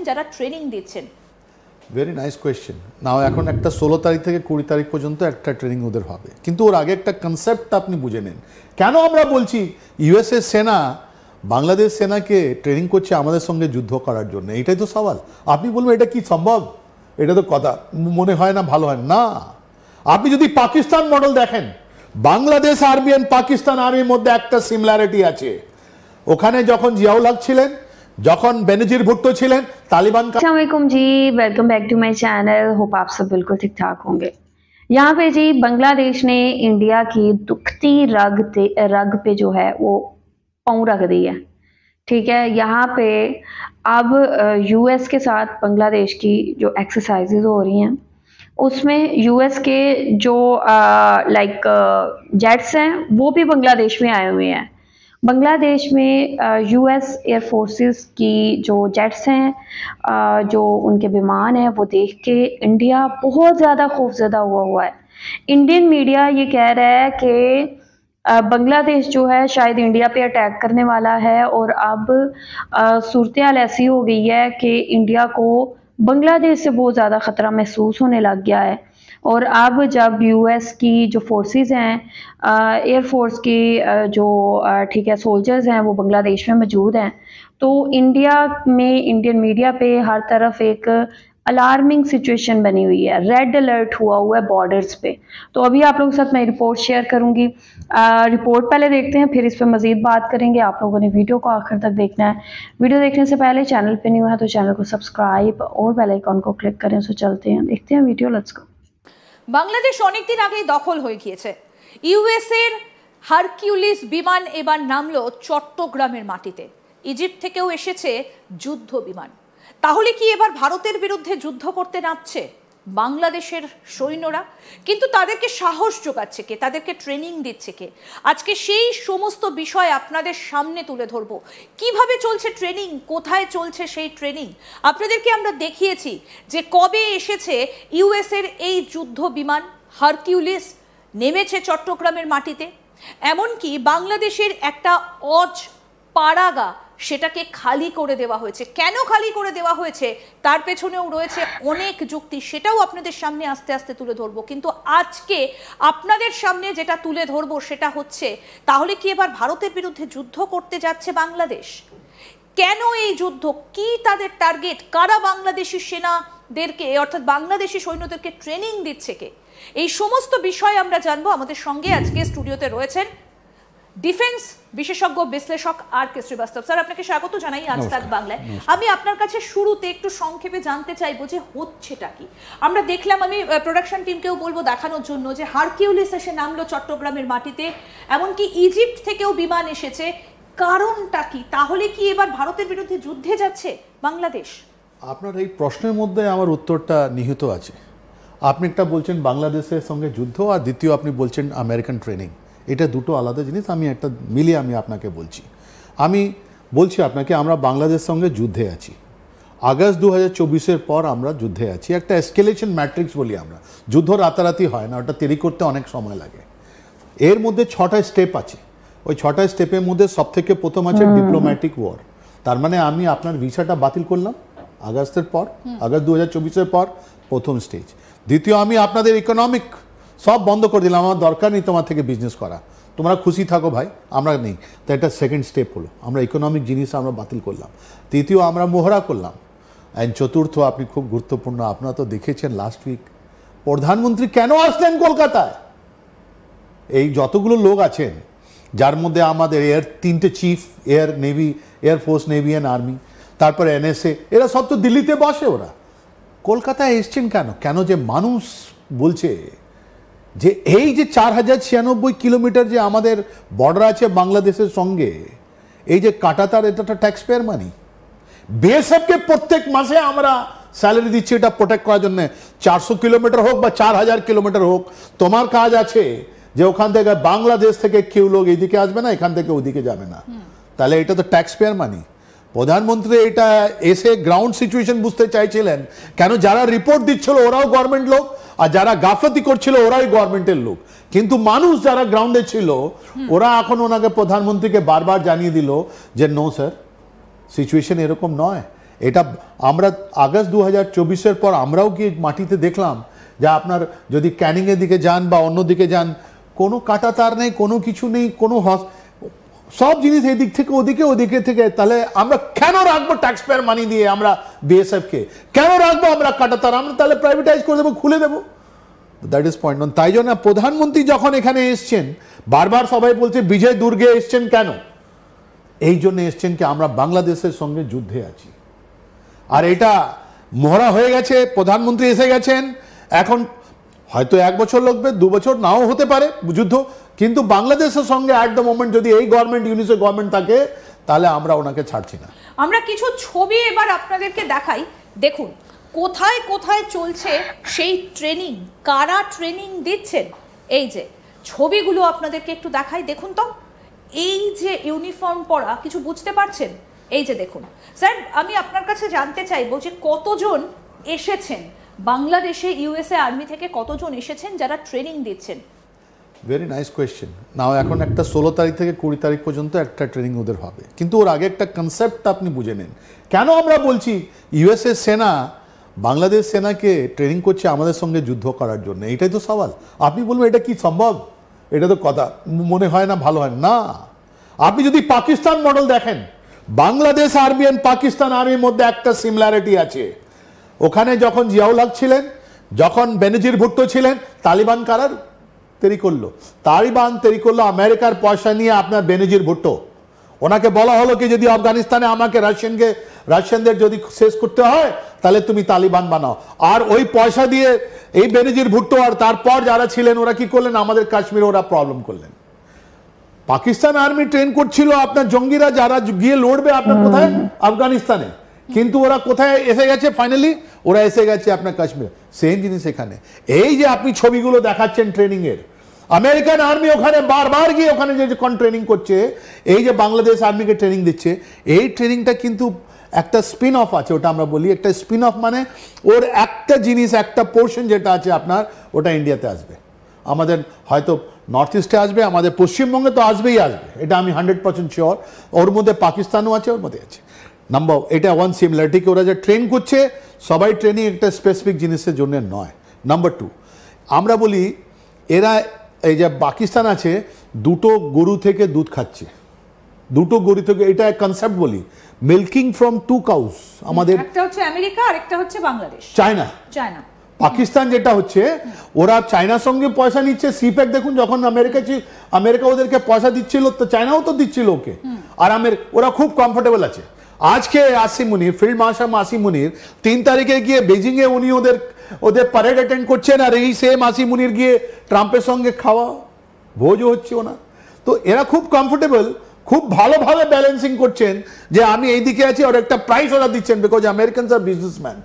যারা ট্রেনিং দিচ্ছেন? Very nice question. নাও এখন একটা 16 তারিখ থেকে 20 তারিখ পর্যন্ত একটা ট্রেনিং ওদের হবে, কিন্তু ওর আগে একটা কনসেপ্ট আপনি বুঝে নেন। কেন আমরা বলছি ইউএসএ সেনা বাংলাদেশ সেনাকে ট্রেনিং করছে আমাদের সঙ্গে যুদ্ধ করার জন্য? এটাই তো সওয়াল। আপনি বলবেন এটা কি সম্ভব, এটা তো কথা মনে হয় না, ভালো হয় না। আপনি যদি পাকিস্তান মডেল দেখেন, বাংলাদেশ আর্মি এন্ড পাকিস্তান আর্মির মধ্যে একটা সিমিলারিটি আছে। ওখানে যখন জিয়াউল হক ছিলেন, যখন বেनजीर भुट्टो ছিলেন, तालिबान का। अस्सलाम वालेकुम जी, welcome back to my channel. Hope आप सब बिल्कुल ठीक ठाक होंगे। यहाँ पे जी बांग्लादेश ने इंडिया की दुखती रग पे जो है वो पाँव रख दी है, ठीक है। यहाँ पे अब यूएस के साथ बांग्लादेश की जो एक्सरसाइजेज हो रही हैं उसमें यूएस के जो जेट्स हैं वो भी बांग्लादेश में आए हुए हैं। बांग्लादेश में यूएस एयर फोर्सेस की जो जेट्स हैं, जो उनके विमान हैं, वो देख के इंडिया बहुत ज़्यादा खौफजदा हुआ है। इंडियन मीडिया ये कह रहा है कि बांग्लादेश जो है शायद इंडिया पे अटैक करने वाला है, और अब सूरत-ए-हाल ऐसी हो गई है कि इंडिया को बांग्लादेश से बहुत ज़्यादा ख़तरा महसूस होने लग गया है। और अब जब यूएस की जो फोर्सेस हैं, एयरफोर्स की जो ठीक है सोल्जर्स हैं, वो बांग्लादेश में मौजूद हैं, तो इंडिया में इंडियन मीडिया पे हर तरफ एक अलार्मिंग सिचुएशन बनी हुई है, रेड अलर्ट हुआ है बॉर्डर्स पे। तो अभी आप लोगों के साथ मैं रिपोर्ट शेयर करूंगी। रिपोर्ट पहले देखते हैं, फिर इस पर मज़ीद बात करेंगे। आप लोगों ने वीडियो को आखिर तक देखना है। वीडियो देखने से पहले चैनल पे न्यू है तो चैनल को सब्सक्राइब और बेल आइकन को क्लिक करें। सो चलते हैं, देखते हैं वीडियो, लेट्स गो। বাংলাদেশ অনেকদিন আগেই দখল হয়ে গিয়েছে। ইউএস এর হারকিউলিস বিমান এবার নামলো চট্টগ্রামের মাটিতে। ইজিপ্ট থেকেও এসেছে যুদ্ধ বিমান। তাহলে কি এবার ভারতের বিরুদ্ধে যুদ্ধ করতে নামছে বাংলাদেশের সৈন্যরা? কিন্তু তাদেরকে সাহস যোগাচ্ছে কে, তাদেরকে ট্রেনিং দিচ্ছে কে? আজকে সেই সমস্ত বিষয় আপনাদের সামনে তুলে ধরবো। কিভাবে চলছে ট্রেনিং, কোথায় চলছে সেই ট্রেনিং আপনাদেরকে আমরা দেখিয়েছি যে কবে এসেছে ইউএস এর এই যুদ্ধ বিমান হারকিউলিস, নেমেছে চট্টগ্রামের মাটিতে। এমনকি বাংলাদেশের একটা পাড়াগা সেটাকে খালি করে দেওয়া হয়েছে। কেন খালি করে দেওয়া হয়েছে তার পেছনেও রয়েছে অনেক যুক্তি, সেটাও আপনাদের সামনে আস্তে আস্তে তুলে ধরবো। কিন্তু আজকে আপনাদের সামনে যেটা তুলে ধরবো সেটা হচ্ছে, তাহলে কি এবার ভারতের বিরুদ্ধে যুদ্ধ করতে যাচ্ছে বাংলাদেশ? কেন এই যুদ্ধ, কি তাদের টার্গেট, কারা বাংলাদেশি সেনাদেরকে অর্থাৎ বাংলাদেশি সৈন্যদেরকে ট্রেনিং দিচ্ছে কে? এই সমস্ত বিষয় আমরা জানবো। আমাদের সঙ্গে আজকে স্টুডিওতে রয়েছেন ডিফেন্স বিশেষজ্ঞ বিশ্লেষক আর কে শ্রীবাস্তব। স্যার, আপনাকে স্বাগত জানাই আজ তাক বাংলায়। আমি আপনার কাছে শুরুতে একটু সংক্ষেপে জানতে চাইবো যে হচ্ছেটা কি। আমরা দেখলাম, আমি প্রোডাকশন টিমকেও বলবো দেখানোর জন্য, যে হারকিউলিস এসে নামলো চট্টগ্রামের মাটিতে, এমনকি ইজিপ্ট থেকেও বিমান এসেছে। কারণটা কি? তাহলে কি এবার ভারতের বিরুদ্ধে যুদ্ধে যাচ্ছে বাংলাদেশ? আপনার এই প্রশ্নের মধ্যে আমার উত্তরটা নিহিত আছে। আপনি একটা বলছেন বাংলাদেশের সঙ্গে যুদ্ধ, আর দ্বিতীয় আপনি বলছেন আমেরিকান ট্রেনিং। এটা দুটো আলাদা জিনিস। আমি একটা মিলিয়ে আমি আপনাকে বলছি। আমি বলছি আপনাকে, আমরা বাংলাদেশের সঙ্গে যুদ্ধে আছি। আগস্ট 2024-এর পর আমরা যুদ্ধে আছি। একটা এসকেলেশন ম্যাট্রিক্স বলি আমরা। যুদ্ধ রাতারাতি হয় না, ওটা তৈরি করতে অনেক সময় লাগে। এর মধ্যে 6টা স্টেপ আছে। ওই 6টা স্টেপের মধ্যে সবথেকে প্রথম আছে ডিপ্লোম্যাটিক ওয়ার। তার মানে আমি আপনার ভিসাটা বাতিল করলাম আগস্টের পর, আগস্ট 2024-এর পর প্রথম স্টেজ। দ্বিতীয়, আমি আপনাদের ইকোনমিক সব বন্ধ করে দিলাম, আমার দরকার নেই তোমার থেকে বিজনেস করা, তোমরা খুশি থাকো ভাই, আমরা নেই। তো এটা সেকেন্ড স্টেপ হলো, আমরা ইকোনমিক জিনিস আমরা বাতিল করলাম। তৃতীয়, আমরা মোহরা করলাম। অ্যান্ড চতুর্থ, আপনি খুব গুরুত্বপূর্ণ, আপনারা তো দেখেছেন লাস্ট উইক প্রধানমন্ত্রী কেন আসলেন কলকাতায়। এই যতগুলো লোক আছেন, যার মধ্যে আমাদের তিনটে chief, air navy, air force, navy and army, তারপরে এনএসএ, এরা সব তো দিল্লিতে বসে। ওরা কলকাতায় এসছেন কেন? কেন যে মানুষ বলছে যে এই যে 4096 কিলোমিটার যে আমাদের বর্ডার আছে বাংলাদেশের সঙ্গে, এই যে কাটাতার, এটা তো ট্যাক্স পেয়ার মানি। বিএসএফকে প্রত্যেক মাসে আমরা স্যালারি দিচ্ছি এটা প্রোটেক্ট করার জন্য। 400 কিলোমিটার হোক বা 4000 কিলোমিটার হোক, তোমার কাজ আছে যে ওখান থেকে বাংলাদেশ থেকে কেউ লোক এইদিকে আসবে না, এখান থেকে ওইদিকে যাবে না। তাহলে এটা তো ট্যাক্স পেয়ার মানি। প্রধানমন্ত্রী এটা এসে গ্রাউন্ড সিচুয়েশন বুঝতে চাইছিলেন। কেন যারা রিপোর্ট দিচ্ছিল ওরাও গভর্নমেন্ট লোক, আর যারা গাফলতি করছিল ওরাই গভর্নমেন্টের লোক। কিন্তু মানুষ যারা গ্রাউন্ডে ছিল ওরা এখন ওনাকে, প্রধানমন্ত্রীকে বারবার জানিয়ে দিল যে নো স্যার, সিচুয়েশন এরকম নয়। এটা আমরা আগস্ট 2024-এর পর আমরাও কি মাটিতে দেখলাম যে আপনার যদি ক্যানিংয়ের দিকে যান বা অন্য দিকে যান কোনো কাটা তার নেই, কোনো কিছু নেই, কোনো সব জিনিস এদিক থেকে ওদিকে, ওদিকে থেকে, তাহলে আমরা কেন রাখবো ট্যাক্স পেয়ার মানি দিয়ে আমরা বিএসএফকে? কেন রাখবো আমরা কাটা তার? আমরা তাহলে প্রাইভেটাইজ করে দেবো, খুলে দেবো। That is point one. তাই জন্য প্রধানমন্ত্রী যখন এখানে এসছেন বারবার সবাই বলছে বিজয় দুর্গে এসছেন কেন? এই জন্য এসছেন কি আমরা বাংলাদেশের সঙ্গে যুদ্ধে আছি, আর এটা মহড়া হয়ে গেছে, প্রধানমন্ত্রী এসে গেছেন। এখন হয়তো 1 বছর লাগবে, 2 বছর নাও হতে পারে যুদ্ধ, কিন্তু বাংলাদেশের সঙ্গে অ্যাট দ্য মোমেন্ট যদি এই গভর্নমেন্ট ইউনিসের গভর্নমেন্ট থাকে তাহলে আমরা ওনাকে ছাড়ছি না। আমরা কিছু ছবি এবার আপনাদেরকে দেখাই, দেখুন কোথায় কোথায় চলছে সেই ট্রেনিং, কারা ট্রেনিং দিচ্ছেন। এই যে ছবিগুলো আপনাদেরকে একটু দেখাই, দেখুন তো। এই যে ইউনিফর্ম পরা, কিছু বুঝতে পারছেন? এই যে দেখুন স্যার, আমি আপনার কাছে জানতে চাইবো যে কতজন এসেছেন বাংলাদেশে, ইউএসএ আর্মি থেকে কতজন এসেছেন যারা ট্রেনিং দিচ্ছেন? Very nice question. নাও এখন একটা 16 তারিখ থেকে 20 তারিখ পর্যন্ত একটা ট্রেনিং ওদের হবে, কিন্তু ওর আগে একটা কনসেপ্ট আপনি বুঝে নেন। কেন আমরা বলছি ইউএসএ সেনা বাংলাদেশ সেনাকে ট্রেনিং করছে আমাদের সঙ্গে যুদ্ধ করার জন্য? এটাই তো সওয়াল। আপনি বলবেন এটা কি সম্ভব? এটা তো কথা মনে হয় না, ভালো হয় না। আপনি যদি পাকিস্তান মডেল দেখেন, বাংলাদেশ আর্মি এন্ড পাকিস্তান আর্মির মধ্যে একটা সিমিলারিটি আছে। ওখানে যখন জিয়াউল হক ছিলেন, যখন বেনজির ভুট্টো ছিলেন, তালিবান কারার তৈরি করলো? তালিবান তৈরি করলো আমেরিকার পয়সা নিয়ে আপনার বেনজির ভুট্টো। ওনাকে বলা হলো কি যদি আফগানিস্তানে আমাকে রাশিয়ানদের যদি শেষ করতে হয় তাহলে তুমি তালিবান বানাও। আর ওই পয়সা দিয়ে এই বেনজির ভুট্টো আর তারপর যারা ছিলেন ওরা কি করলেন, আমাদের কাশ্মীরে ওরা প্রবলেম করলেন। পাকিস্তান আর্মি ট্রেন করছিল আপনার জঙ্গিরা যারা গিয়ে লড়বে আপনার কোথায়, আফগানিস্তানে, কিন্তু ওরা কোথায় এসে গেছে ফাইনালি? ওরা এসে গেছে আপনার কাশ্মীরে। সেম জিনিস এখানে। এই যে আপনি ছবিগুলো দেখাচ্ছেন ট্রেনিং এর, আমেরিকান আর্মি ওখানে বারবার গিয়ে ওখানে যে ট্রেনিং করছে, এই যে বাংলাদেশ আর্মিকে ট্রেনিং দিচ্ছে, এই ট্রেনিংটা কিন্তু একটা স্পিন অফ আছে, ওটা আমরা বলি একটা স্পিন অফ, মানে ওর একটা জিনিস, একটা পোর্শন যেটা আছে আপনার, ওটা ইন্ডিয়াতে আসবে, আমাদের হয়তো নর্থ ইস্টে আসবে, আমাদের পশ্চিমবঙ্গে তো আসবেই আসবে, এটা আমি 100% শিওর। ওর মধ্যে পাকিস্তানও আছে, ওর মধ্যে আছে। নাম্বার, এটা ওয়ান সিমিলারিটি, ওরা যে ট্রেন করছে সবাই ট্রেনিং একটা স্পেসিফিক জিনিসের জন্য নয়। নাম্বার 2, আমরা বলি এরা এই যে পাকিস্তান আছে, দুটো গরু থেকে দুধ খাচ্ছে, দুটো গরু থেকে, এটা কনসেপ্ট বলি, মিল্কিং ফ্রম 2 কাউস। আমাদের একটা হচ্ছে আমেরিকা আর একটা হচ্ছে বাংলাদেশ, চায়না। পাকিস্তান যেটা হচ্ছে, ওরা চায়নার সঙ্গে পয়সা নিচ্ছে। সিপ্যাক দেখুন, যখন আমেরিকা ওদেরকে পয়সা দিচ্ছিল তো চায়নাও তো দিচ্ছিল ওকে, আর ওরা খুব কমফোর্টেবল আছে। আজকে আসিম মুনির, ফিল্ড মার্শাল আসিম মুনির 3 তারিখে গিয়ে বেজিং এ উনি ওদের প্যারেড অ্যাটেন্ড করছেন, আর এই সেম আসিম মুনির গিয়ে ট্রাম্পের সঙ্গে খাওয়া ভোজও হচ্ছে ওনার। তো এরা খুব কমফোর্টেবল, খুব ভালোভাবে ব্যালেন্সিং করছেন যে আমি এই দিকে আছি, আর একটা প্রাইস ওরা দিচ্ছেন, বিকজ আমেরিকানস আর বিজনেসম্যান।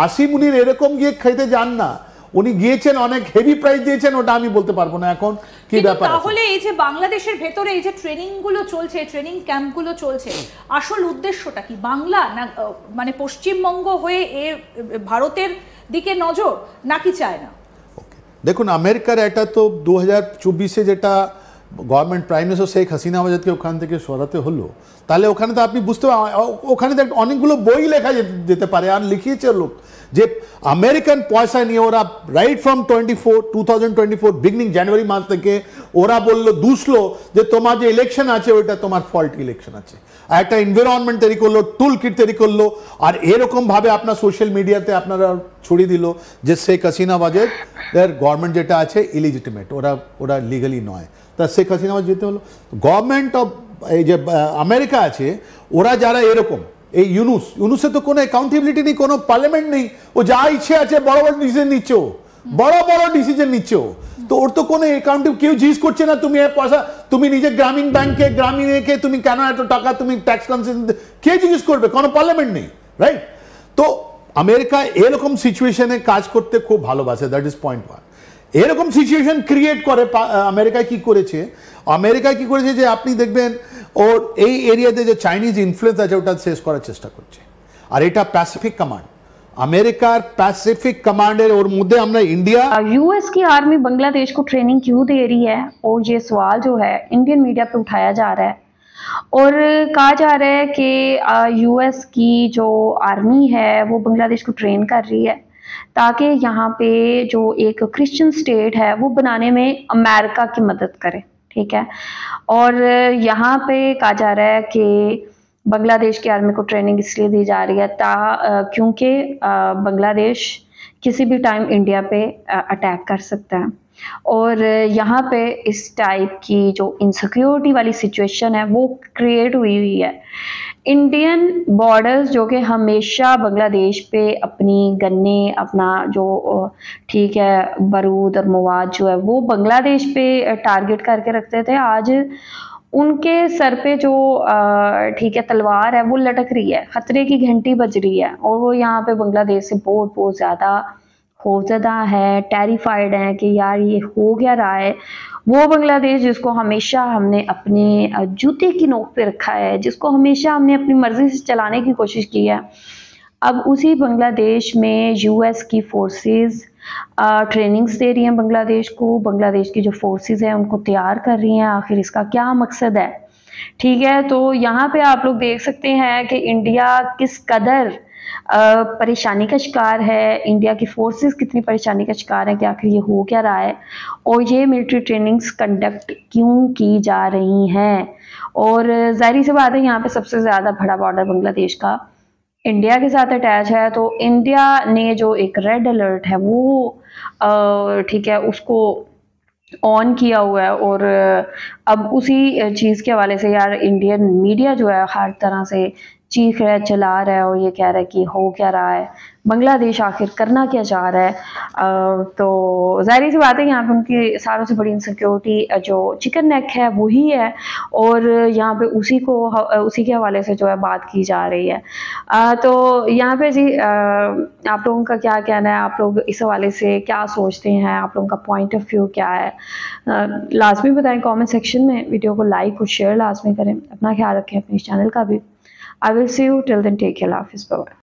আসিম মুনির এরকম গিয়ে খেতে যান না, উনি গিয়েছেন, অনেক হেভি প্রাইস দিয়েছেন, ওটা আমি বলতে পারবো না এখন কি ব্যাপার। তাহলে এই যে বাংলাদেশের ভেতরে এই যে ট্রেনিং গুলো চলছে, ট্রেনিং ক্যাম্পগুলো চলছে, আসল উদ্দেশ্যটা কি? বাংলা না মানে পশ্চিমবঙ্গ হয়ে ভারতের দিকে নজর, নাকি চায়না? দেখুন, আমেরিকার এটা তো 2024-এ যেটা government prime minister Sheikh Hasina আজাদকে ওখান থেকে সরাতে হলো, তাহলে ওখানে তো আপনি বুঝতে, ওখানে তো অনেকগুলো বই লেখা যেতে পারে, আর লিখিয়েছে লোক যে আমেরিকান পয়সা নিয়ে ওরা রাইট ফ্রম 2024 বিগিনিং জানুয়ারি মাস থেকে ওরা বললো, দুষলো যে তোমার যে ইলেকশন আছে ওইটা তোমার ফল্ট ইলেকশন আছে, আর একটা এনভায়রনমেন্ট তৈরি করলো, টুল কিট তৈরি করলো, আর এরকম ভাবে আপনার সোশ্যাল মিডিয়াতে আপনারা ছড়িয়ে দিল যে শেখ হাসিনা বাজের গভর্নমেন্ট যেটা আছে ইলিজিটিমেট, ওরা লিগালি নয়। তা শেখ হাসিনা যেতে হলো, গভর্নমেন্ট অফ এই যে আমেরিকা আছে, ওরা যারা এরকম, এই ইউনুসে তো কোনো অ্যাকাউন্টেবিলিটি নেই, কোনো পার্লামেন্ট নেই, ও যা ইচ্ছে আছে বড় বড় ডিসিশন নিচ্ছে, বড় ডিসিশন নিচ্ছে। তো ওর তো কোনো অ্যাকাউন্টেবল, কেউ জিজ্ঞেস করছে না তুমি পয়সা, তুমি নিজে গ্রামীণ ব্যাংকে গ্রামীণকে তুমি কেন এত টাকা তুমি ট্যাক্স কনসেশন, কে জিজ্ঞেস করবে? কোনো পার্লামেন্ট নেই, রাইট? তো আমেরিকা এরকম সিচুয়েশনে কাজ করতে খুব ভালোবাসে, দ্যাট ইজ পয়েন্ট 1। এরকম সিচুয়েশন ক্রিয়েট করে আমেরিকায় কি করেছে, যে আপনি দেখবেন ওর এই এরিয়াতে যে চাইনিজ ইনফ্লুয়েন্স আছে ওটা শেষ করার চেষ্টা করছে। আর এটা Pacific command, America Pacific commander और मुद्दे हमने इंडिया यूएस की आर्मी बांग्लादेश को ट्रेनिंग क्यों दे रही है, और ये सवाल जो है इंडियन मीडिया पे उठाया जा रहा है। और कहा जा रहा है कि यूएस की जो आर्मी है वो बांग्लादेश को ट्रेन कर रही है ताकि यहाँ पे जो एक क्रिश्चियन स्टेट है वो बनाने में अमेरिका की मदद करे, ठीक है। और यहाँ पे कहा जा रहा है कि बांग्लादेश की आर्मी को ट्रेनिंग इसलिए दी जा रही है क्योंकि बांग्लादेश किसी भी टाइम इंडिया पे अटैक कर सकता है। और यहाँ पे इस टाइप की जो इनसिक्योरिटी वाली सिचुएशन है वो क्रिएट हुई है। इंडियन बॉर्डर्स जो कि हमेशा बांग्लादेश पे अपनी गन्ने, अपना जो ठीक है बारूद और मवाद जो है वो बांग्लादेश पे टारगेट करके रखते थे, आज उनके सर पे जो ठीक है तलवार है वो लटक रही है, खतरे की घंटी बज रही है और वो यहाँ पे बांग्लादेश से बहुत बहुत ज़्यादा खौफजदा है, टेरिफाइड है कि यार ये हो क्या रहा है। वो बांग्लादेश जिसको हमेशा हमने अपने जूते की नोक पे रखा है, जिसको हमेशा हमने अपनी मर्जी से चलाने की कोशिश की है, अब उसी बांग्लादेश में यूएस की फोर्सेस ट्रेनिंग्स दे रही हैं बांग्लादेश को। बांग्लादेश की जो फोर्सेस हैं उनको तैयार कर रही हैं। आखिर इसका क्या मकसद है, ठीक है। तो यहाँ पे आप लोग देख सकते हैं कि इंडिया किस कदर परेशानी का शिकार है, इंडिया की फोर्सेस कितनी परेशानी का शिकार है कि आखिर ये हो क्या रहा है और ये मिलिट्री ट्रेनिंग्स कंडक्ट क्यों की जा रही हैं। और जाहिर सी बात है यहाँ पे सबसे ज़्यादा बड़ा बॉर्डर बांग्लादेश का इंडिया के साथ अटैच है, तो इंडिया ने जो एक रेड अलर्ट है वो ठीक है उसको ऑन किया हुआ है। और अब उसी चीज़ के हवाले से यार इंडियन मीडिया जो है हर तरह से चीख रहा है, चिल्ला रहा है और ये कह रहा है कि हो क्या रहा है, बांग्लादेश आखिर करना क्या चाह रहा है। तो जाहिर सी बात है यहाँ पे उनकी सारों से बड़ी इनसिक्योरिटी जो चिकन नेक है वही है और यहाँ पे उसी के हवाले से जो है बात की जा रही है। तो यहाँ पे जी आप लोगों का क्या कहना है, आप लोग इस हवाले से क्या सोचते हैं, आप लोगों का पॉइंट ऑफ व्यू क्या है, लाजमी बताएं कमेंट सेक्शन में। वीडियो को लाइक और शेयर लाजमी करें। अपना ख्याल रखें, अपने चैनल का भी। I will see you till then. Take care. Love is power.